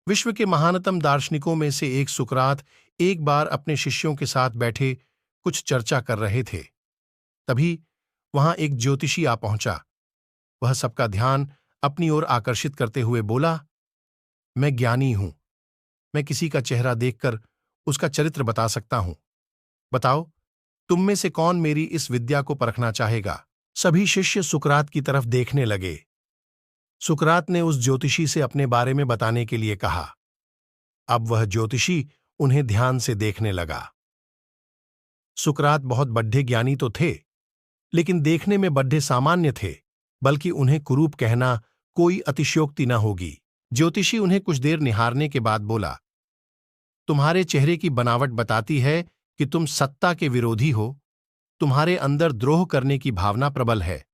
विश्व के महानतम दार्शनिकों में से एक सुकरात एक बार अपने शिष्यों के साथ बैठे कुछ चर्चा कर रहे थे। तभी वहां एक ज्योतिषी आ पहुंचा। वह सबका ध्यान अपनी ओर आकर्षित करते हुए बोला, मैं ज्ञानी हूं। मैं किसी का चेहरा देखकर उसका चरित्र बता सकता हूं। बताओ, तुम में से कौन मेरी इस विद्या को परखना चाहेगा? सभी शिष्य सुकरात की तरफ देखने लगे। सुकरात ने उस ज्योतिषी से अपने बारे में बताने के लिए कहा। अब वह ज्योतिषी उन्हें ध्यान से देखने लगा। सुकरात बहुत बड्ढे ज्ञानी तो थे, लेकिन देखने में बड्ढे सामान्य थे, बल्कि उन्हें कुरूप कहना कोई अतिशयोक्ति न होगी। ज्योतिषी उन्हें कुछ देर निहारने के बाद बोला, तुम्हारे चेहरे की बनावट बताती है कि तुम सत्ता के विरोधी हो। तुम्हारे अंदर द्रोह करने की भावना प्रबल है।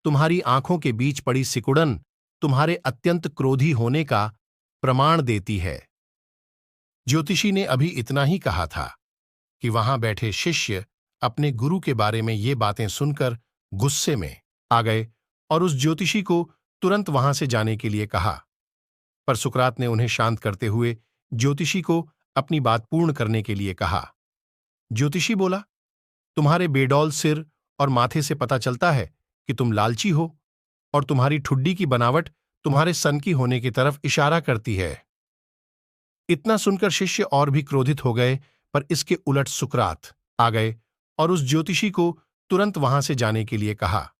तुम्हारी आंखों के बीच पड़ी सिकुड़न तुम्हारे अत्यंत क्रोधी होने का प्रमाण देती है। ज्योतिषी ने अभी इतना ही कहा था कि वहां बैठे शिष्य अपने गुरु के बारे में ये बातें सुनकर गुस्से में आ गए और उस ज्योतिषी को तुरंत वहां से जाने के लिए कहा। पर सुकरात ने उन्हें शांत करते हुए ज्योतिषी को अपनी बात पूर्ण करने के लिए कहा। ज्योतिषी बोला, तुम्हारे बेडौल सिर और माथे से पता चलता है कि तुम लालची हो, और तुम्हारी ठुड्डी की बनावट तुम्हारे सनकी होने की तरफ इशारा करती है। इतना सुनकर शिष्य और भी क्रोधित हो गए, पर इसके उलट सुकरात आ गए और उस ज्योतिषी को तुरंत वहां से जाने के लिए कहा।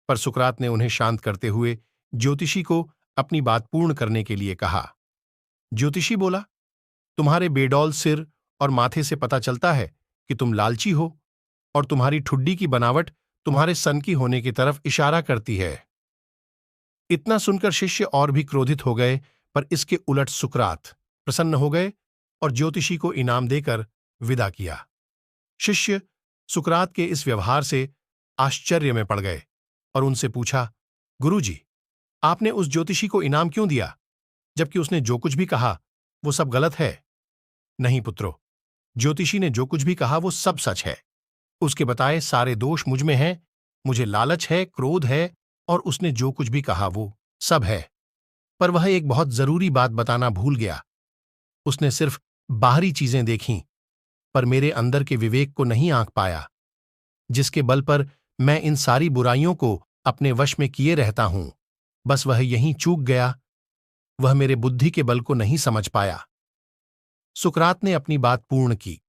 पर सुकरात ने उन्हें शांत करते हुए ज्योतिषी को अपनी बात पूर्ण करने के लिए कहा। ज्योतिषी बोला, तुम्हारे बेडौल सिर और माथे से पता चलता है कि तुम लालची हो, और तुम्हारी ठुड्डी की बनावट तुम्हारे सनकी होने की तरफ इशारा करती है। इतना सुनकर शिष्य और भी क्रोधित हो गए, पर इसके उलट सुकरात प्रसन्न हो गए और ज्योतिषी को इनाम देकर विदा किया। शिष्य सुकरात के इस व्यवहार से आश्चर्य में पड़ गए और उनसे पूछा, गुरुजी, आपने उस ज्योतिषी को इनाम क्यों दिया, जबकि उसने जो कुछ भी कहा वो सब गलत है? नहीं पुत्रो, ज्योतिषी ने जो कुछ भी कहा वो सब सच है। उसके बताए सारे दोष मुझ में हैं। मुझे लालच है, क्रोध है, और उसने जो कुछ भी कहा वो सब है। पर वह एक बहुत जरूरी बात बताना भूल गया। उसने सिर्फ बाहरी चीजें देखीं, पर मेरे अंदर के विवेक को नहीं आंक पाया, जिसके बल पर मैं इन सारी बुराइयों को अपने वश में किए रहता हूं। बस वह यहीं चूक गया। वह मेरे बुद्धि के बल को नहीं समझ पाया। सुकरात ने अपनी बात पूर्ण की।